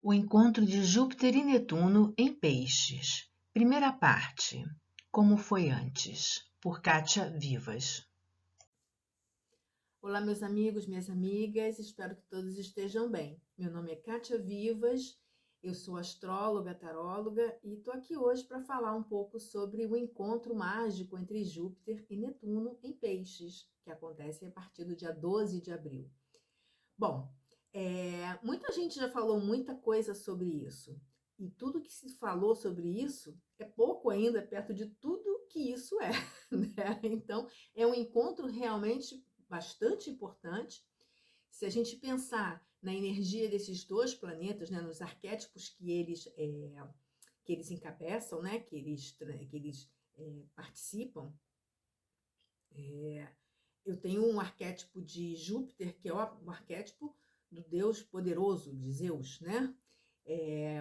O encontro de Júpiter e Netuno em Peixes. Primeira parte. Como foi antes? Por Kátia Vivas. Olá, meus amigos, minhas amigas, espero que todos estejam bem. Meu nome é Kátia Vivas, eu sou astróloga, taróloga e estou aqui hoje para falar um pouco sobre o encontro mágico entre Júpiter e Netuno em Peixes, que acontece a partir do dia 12 de abril. Bom, muita gente já falou muita coisa sobre isso, e tudo que se falou sobre isso é pouco ainda perto de tudo que isso é, né? Então, é um encontro realmente bastante importante. Se a gente pensar na energia desses dois planetas, né, nos arquétipos que eles encabeçam, né, que eles participam, eu tenho um arquétipo de Júpiter, que é o arquétipo do Deus poderoso, de Zeus, né?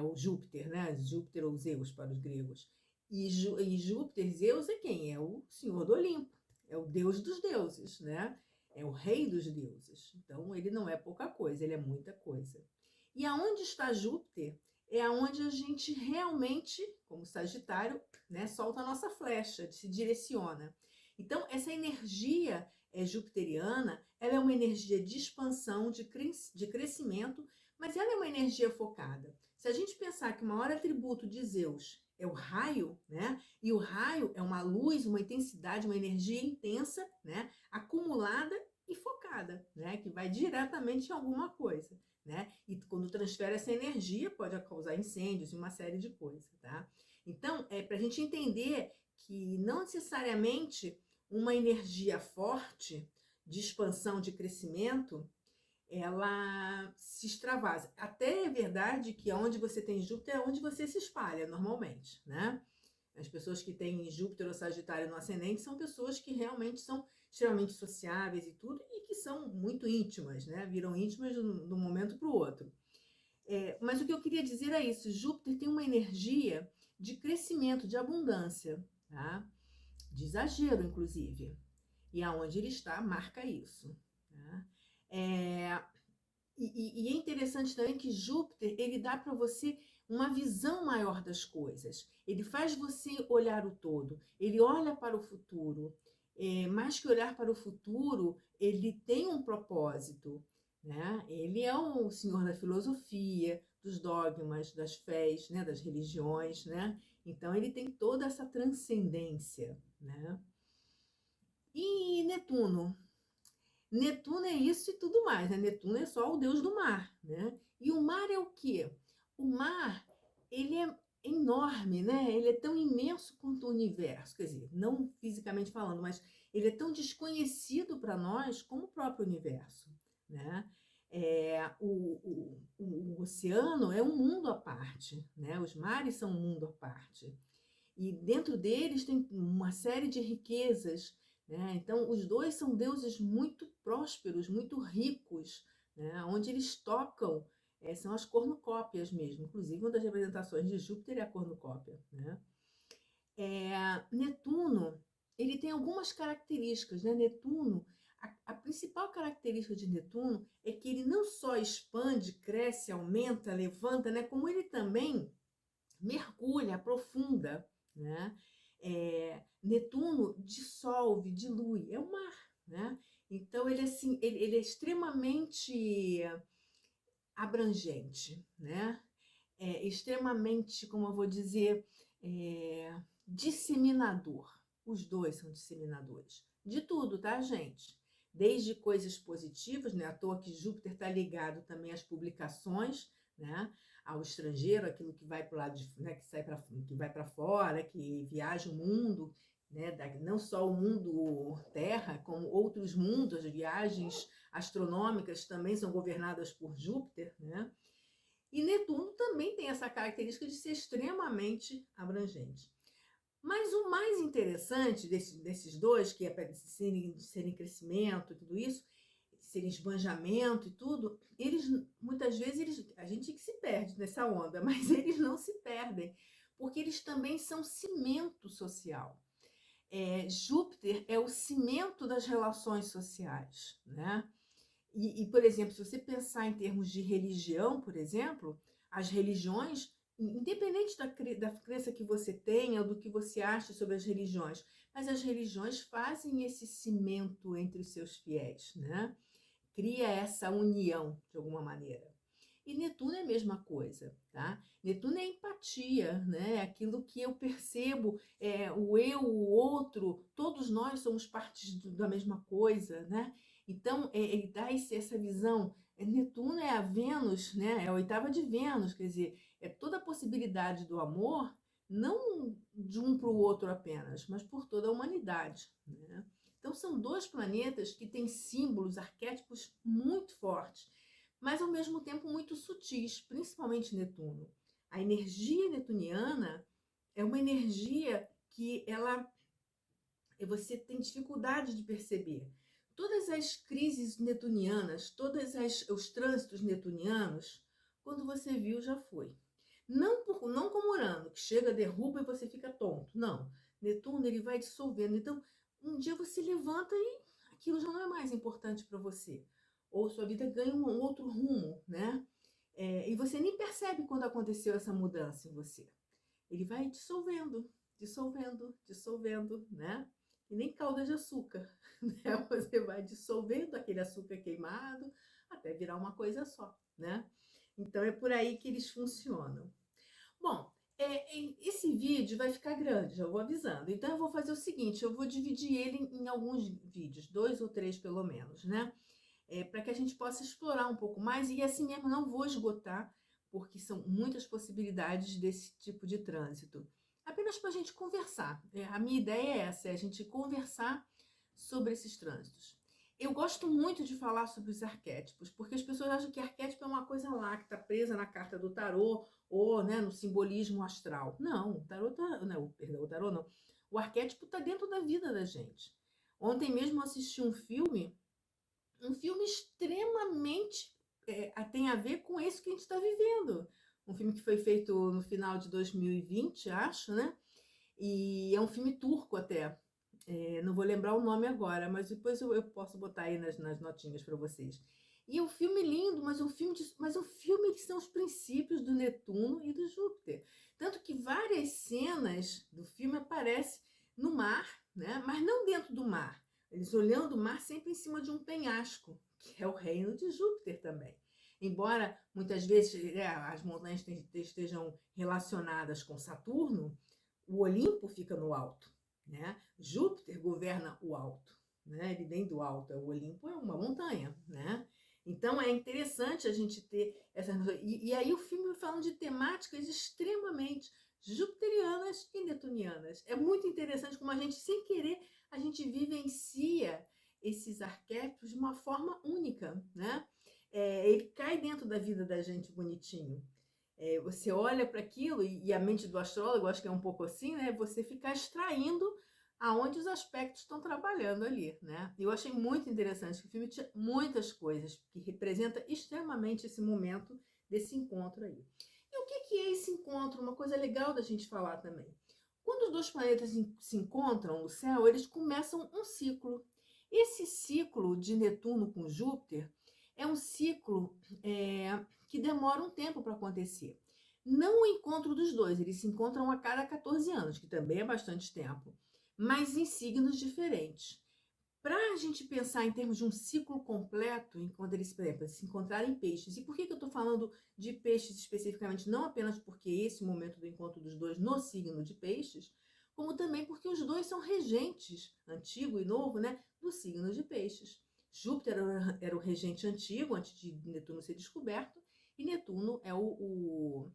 O Júpiter, né? Júpiter ou Zeus para os gregos. E Júpiter, Zeus é quem? É o Senhor do Olimpo, é o Deus dos deuses, né? É o rei dos deuses. Então, ele não é pouca coisa, ele é muita coisa. E aonde está Júpiter é aonde a gente realmente, como Sagitário, né, solta a nossa flecha, se direciona. Então, essa energia jupiteriana, ela é uma energia de expansão, de crescimento, mas ela é uma energia focada. Se a gente pensar que o maior atributo de Zeus é o raio, né? E o raio é uma luz, uma intensidade, uma energia intensa, né? Acumulada e focada, né? Que vai diretamente em alguma coisa, né? E quando transfere essa energia, pode causar incêndios e uma série de coisas, tá? Então, para a gente entender que não necessariamente uma energia forte de expansão, de crescimento, ela se extravasa. Até é verdade que onde você tem Júpiter é onde você se espalha normalmente, né? As pessoas que têm Júpiter ou Sagitário no ascendente são pessoas que realmente são extremamente sociáveis e tudo, e que são muito íntimas, né? Viram íntimas de um momento para o outro. Mas o que eu queria dizer é isso: Júpiter tem uma energia de crescimento, de abundância, tá? De exagero, inclusive. E aonde ele está, marca isso. Né? É, e é interessante também que Júpiter, ele dá para você uma visão maior das coisas. Ele faz você olhar o todo. Ele olha para o futuro. Mais que olhar para o futuro, ele tem um propósito. Né? Ele é o senhor da filosofia, dos dogmas, das fés, né? Das religiões. Né? Então, ele tem toda essa transcendência. Né? E Netuno? Netuno é isso e tudo mais, né? Netuno é só o deus do mar, né? E o mar é o quê? O mar, ele é enorme, né? Ele é tão imenso quanto o universo, quer dizer, não fisicamente falando, mas ele é tão desconhecido para nós como o próprio universo, né? O oceano é um mundo à parte, né? Os mares são um mundo à parte. E dentro deles tem uma série de riquezas, né? Então, os dois são deuses muito prósperos, muito ricos, né? Onde eles tocam, são as cornucópias mesmo. Inclusive, uma das representações de Júpiter é a cornucópia, né? Netuno, ele tem algumas características, né? Netuno, a principal característica de Netuno é que ele não só expande, cresce, aumenta, levanta, né? Como ele também mergulha, aprofunda, né? Netuno dissolve, dilui, é o mar, né? Então ele assim, ele é extremamente abrangente, né? Extremamente, como eu vou dizer, disseminador. Os dois são disseminadores de tudo, tá, gente? Desde coisas positivas, né? À toa que Júpiter está ligado também às publicações, né? Ao estrangeiro, aquilo que vai para o lado de, né? Que vai para fora, que viaja o mundo, né? Não só o mundo Terra, como outros mundos, as viagens astronômicas também são governadas por Júpiter, né? E Netuno também tem essa característica de ser extremamente abrangente. Mas o mais interessante desses dois, que é para serem crescimento e tudo isso, serem esbanjamento e tudo, eles muitas vezes a gente que se perde nessa onda, mas eles não se perdem, porque eles também são cimento social. Júpiter é o cimento das relações sociais, né? Por exemplo, se você pensar em termos de religião, por exemplo, As religiões, independente da crença que você tenha ou do que você acha sobre as religiões, mas as religiões fazem esse cimento entre os seus fiéis, né? Cria essa união de alguma maneira. E Netuno é a mesma coisa, tá? Netuno é empatia, né? Aquilo que eu percebo, o eu, o outro, todos nós somos partes da mesma coisa, né? Então, ele dá essa visão. Netuno é a Vênus, né? É a oitava de Vênus, quer dizer, é toda a possibilidade do amor, não de um para o outro apenas, mas por toda a humanidade, né? Então, são dois planetas que têm símbolos, arquétipos muito fortes, mas ao mesmo tempo muito sutis, principalmente Netuno. A energia netuniana é uma energia que você tem dificuldade de perceber. Todas as crises netunianas, os trânsitos netunianos, quando você viu, já foi. Não como Urano, que chega, derruba e você fica tonto. Não. Netuno, ele vai dissolvendo. Então, um dia você levanta e aquilo já não é mais importante para você. Ou sua vida ganha um outro rumo, né? E você nem percebe quando aconteceu essa mudança em você. Ele vai dissolvendo, dissolvendo, dissolvendo, né? E nem calda de açúcar, né? Você vai dissolvendo aquele açúcar queimado até virar uma coisa só, né? Então é por aí que eles funcionam. Bom, esse vídeo vai ficar grande, já vou avisando. Então eu vou fazer o seguinte, eu vou dividir ele em alguns vídeos, 2 ou 3 pelo menos, né? Para que a gente possa explorar um pouco mais, e assim mesmo não vou esgotar, porque são muitas possibilidades desse tipo de trânsito. Apenas para a gente conversar. A minha ideia é essa, é a gente conversar sobre esses trânsitos. Eu gosto muito de falar sobre os arquétipos, porque as pessoas acham que arquétipo é uma coisa lá, que está presa na carta do tarô, ou, né, no simbolismo astral. Não, o tarô o tarô não. O arquétipo está dentro da vida da gente. Ontem mesmo eu assisti um filme extremamente tem a ver com isso que a gente está vivendo. Um filme que foi feito no final de 2020, acho, né? E é um filme turco até. Não vou lembrar o nome agora, mas depois eu posso botar aí nas notinhas para vocês. E é um filme lindo, mas um filme que são os princípios do Netuno e do Júpiter. Tanto que várias cenas do filme aparecem no mar, né? Mas não dentro do mar. Eles olhando o mar sempre em cima de um penhasco, que é o reino de Júpiter também. Embora muitas vezes as montanhas estejam relacionadas com Saturno, o Olimpo fica no alto, né? Júpiter governa o alto, né? Ele vem do alto, o Olimpo é uma montanha, né? Então é interessante a gente ter essa... E aí o filme falando de temáticas extremamente jupiterianas e netunianas. É muito interessante como a gente, sem querer, a gente vivencia esses arquétipos de uma forma única, né? Ele cai dentro da vida da gente bonitinho. Você olha para aquilo, e a mente do astrólogo, acho que é um pouco assim, né? Você ficar extraindo aonde os aspectos estão trabalhando ali, né? Eu achei muito interessante, que o filme tinha muitas coisas que representa extremamente esse momento desse encontro aí. E o que é esse encontro? Uma coisa legal da gente falar também. Quando os dois planetas se encontram no céu, eles começam um ciclo. Esse ciclo de Netuno com Júpiter é um ciclo que demora um tempo para acontecer. Não o encontro dos dois, eles se encontram a cada 14 anos, que também é bastante tempo, mas em signos diferentes. Para a gente pensar em termos de um ciclo completo, enquanto eles, por exemplo, se encontrarem em peixes, e por que eu estou falando de peixes especificamente? Não apenas porque esse momento do encontro dos dois no signo de peixes, como também porque os dois são regentes, antigo e novo, né, do signo de peixes. Júpiter era o regente antigo, antes de Netuno ser descoberto, e Netuno é o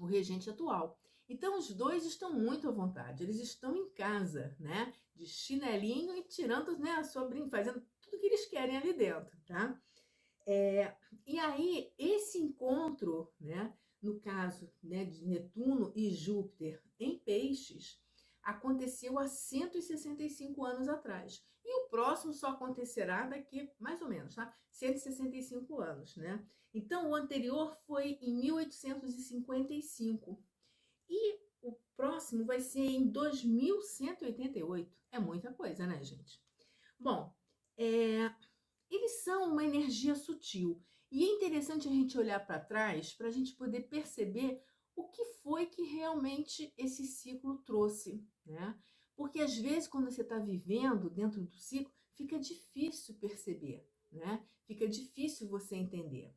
regente atual. Então, os dois estão muito à vontade, eles estão em casa, né? De chinelinho e tirando, né, fazendo tudo que eles querem ali dentro, tá? E aí, esse encontro, né, no caso, né, de Netuno e Júpiter em Peixes, aconteceu há 165 anos atrás. E o próximo só acontecerá daqui, mais ou menos, tá? 165 anos, né? Então, o anterior foi em 1855. E o próximo vai ser em 2188. É muita coisa, né, gente? Bom, eles são uma energia sutil. E é interessante a gente olhar para trás para a gente poder perceber o que foi que realmente esse ciclo trouxe, né? Porque às vezes, quando você está vivendo dentro do ciclo, fica difícil perceber, né? Fica difícil você entender.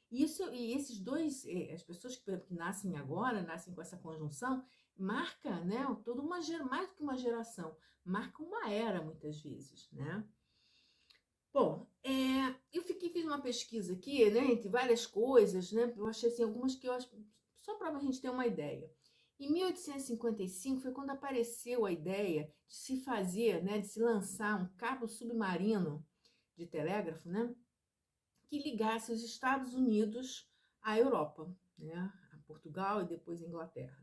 E esses dois, as pessoas que nascem agora, nascem com essa conjunção, marca, né, toda uma mais do que uma geração, marca uma era muitas vezes, né? Bom, fiz uma pesquisa aqui, né, entre várias coisas, né? Eu achei assim, algumas que eu acho, só para a gente ter uma ideia. Em 1855 foi quando apareceu a ideia de se fazer, né, de se lançar um cabo submarino de telégrafo, né, que ligasse os Estados Unidos à Europa, né, a Portugal e depois a Inglaterra.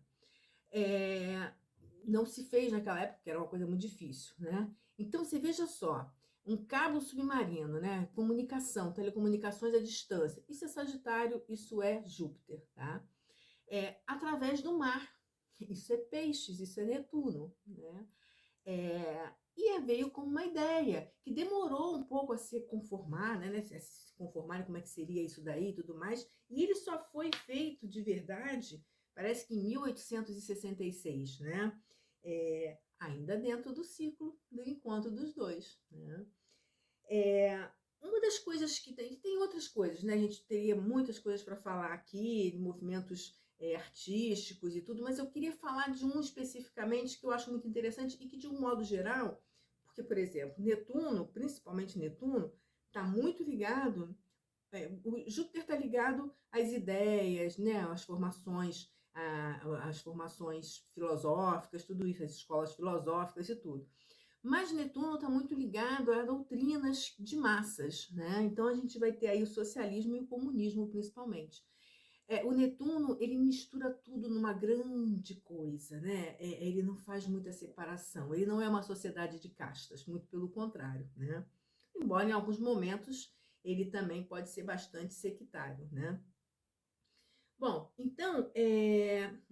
Não se fez naquela época, porque era uma coisa muito difícil, né? Então, você veja só, um cabo submarino, né? Comunicação, telecomunicações à distância. Isso é Sagitário, isso é Júpiter, tá? Através do mar. Isso é Peixes, isso é Netuno, né? E veio como uma ideia que demorou um pouco a se conformar, né? A se conformar como é que seria isso daí e tudo mais. E ele só foi feito de verdade, parece que em 1866, né? Ainda dentro do ciclo do encontro dos dois, né? Uma das coisas que tem outras coisas, né? A gente teria muitas coisas para falar aqui, movimentos artísticos e tudo, mas eu queria falar de um especificamente que eu acho muito interessante e que, de um modo geral, porque, por exemplo, Netuno, principalmente Netuno, está muito ligado, o Júpiter está ligado às ideias, né? Às formações filosóficas, tudo isso, as escolas filosóficas e tudo. Mas Netuno está muito ligado a doutrinas de massas, né? Então a gente vai ter aí o socialismo e o comunismo, principalmente. O Netuno, ele mistura tudo numa grande coisa, né? Ele não faz muita separação, ele não é uma sociedade de castas, muito pelo contrário, né? Embora em alguns momentos ele também pode ser bastante sectário, né? Bom, então,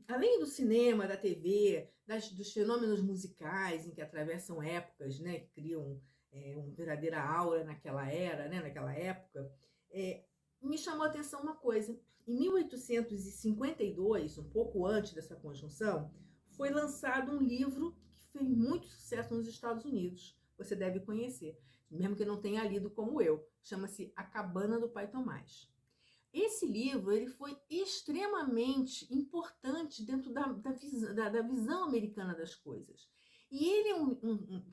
além do cinema, da TV, dos fenômenos musicais em que atravessam épocas, né, que criam uma verdadeira aura naquela era, né, naquela época, me chamou a atenção uma coisa. Em 1852, um pouco antes dessa conjunção, foi lançado um livro que fez muito sucesso nos Estados Unidos. Você deve conhecer, mesmo que não tenha lido como eu. Chama-se A Cabana do Pai Tomás. Esse livro ele foi extremamente importante dentro da visão americana das coisas. E ele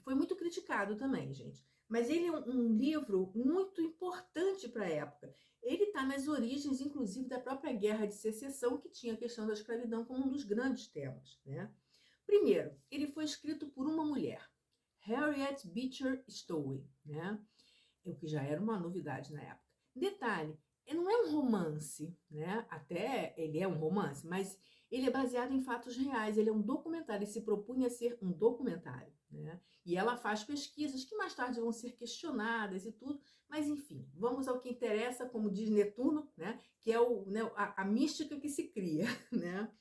foi muito criticado também, gente. Mas ele é um livro muito importante para a época. Ele está nas origens, inclusive, da própria Guerra de Secessão, que tinha a questão da escravidão como um dos grandes temas, né? Primeiro, ele foi escrito por uma mulher, Harriet Beecher Stowe, né? O que já era uma novidade na época. Detalhe, não é um romance, né? Até ele é um romance, mas ele é baseado em fatos reais, ele é um documentário, ele se propunha a ser um documentário, né? E ela faz pesquisas que mais tarde vão ser questionadas e tudo, mas enfim, vamos ao que interessa, como diz Netuno, né? Que é a mística que se cria, né?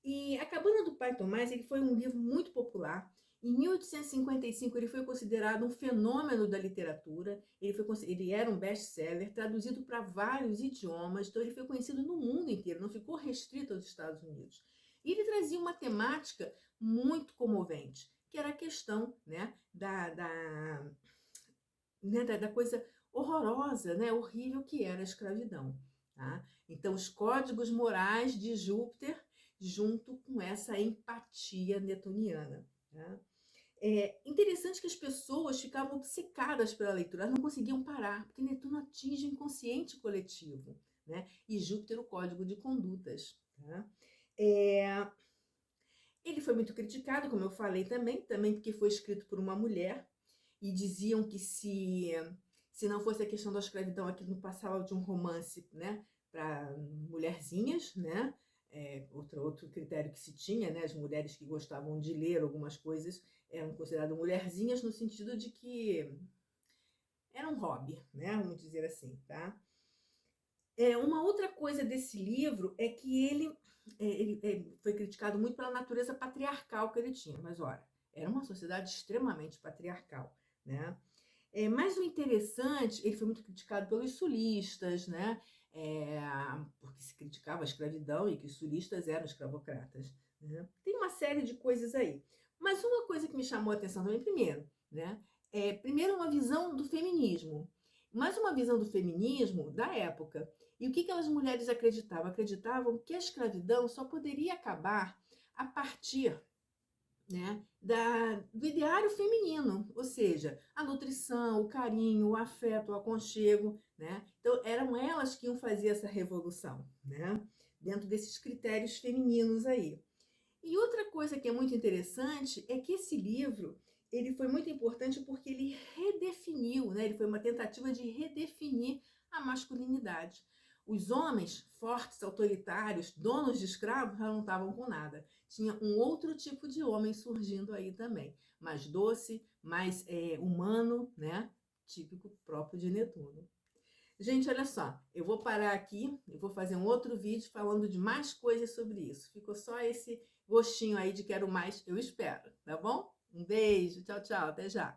E A Cabana do Pai Tomás, ele foi um livro muito popular. Em 1855, ele foi considerado um fenômeno da literatura. Ele era um best-seller, traduzido para vários idiomas, então ele foi conhecido no mundo inteiro, não ficou restrito aos Estados Unidos. E ele trazia uma temática muito comovente, que era a questão, né, da coisa horrorosa, né, horrível que era a escravidão. Tá? Então, os códigos morais de Júpiter junto com essa empatia netuniana. Tá? É interessante que as pessoas ficavam obcecadas pela leitura, elas não conseguiam parar, porque Netuno atinge o inconsciente coletivo, né? E Júpiter o código de condutas. Tá? Ele foi muito criticado, como eu falei também porque foi escrito por uma mulher, e diziam que se não fosse a questão da escravidão, aquilo não passava de um romance, né, para mulherzinhas, né? Outro critério que se tinha, né? As mulheres que gostavam de ler algumas coisas eram consideradas mulherzinhas no sentido de que era um hobby, né? Vamos dizer assim, tá? Uma outra coisa desse livro é que ele foi criticado muito pela natureza patriarcal que ele tinha, mas olha, era uma sociedade extremamente patriarcal, né? Mas o interessante, ele foi muito criticado pelos sulistas, né? É, porque se criticava a escravidão e que os sulistas eram escravocratas, né? Tem uma série de coisas aí. Mas uma coisa que me chamou a atenção também, primeiro, né? Primeiro uma visão do feminismo, mas uma visão do feminismo da época. E o que aquelas mulheres acreditavam? Acreditavam que a escravidão só poderia acabar a partir, né, do ideário feminino, ou seja, a nutrição, o carinho, o afeto, o aconchego, né? Então eram elas que iam fazer essa revolução, né? Dentro desses critérios femininos aí. E outra coisa que é muito interessante é que esse livro ele foi muito importante porque ele redefiniu, né? Ele foi uma tentativa de redefinir a masculinidade. Os homens fortes, autoritários, donos de escravos, já não estavam com nada. Tinha um outro tipo de homem surgindo aí também, mais doce, mais humano, né? Típico próprio de Netuno. Gente, olha só, eu vou parar aqui, eu vou fazer um outro vídeo falando de mais coisas sobre isso. Ficou só esse gostinho aí de quero mais, eu espero, tá bom? Um beijo, tchau, tchau, até já!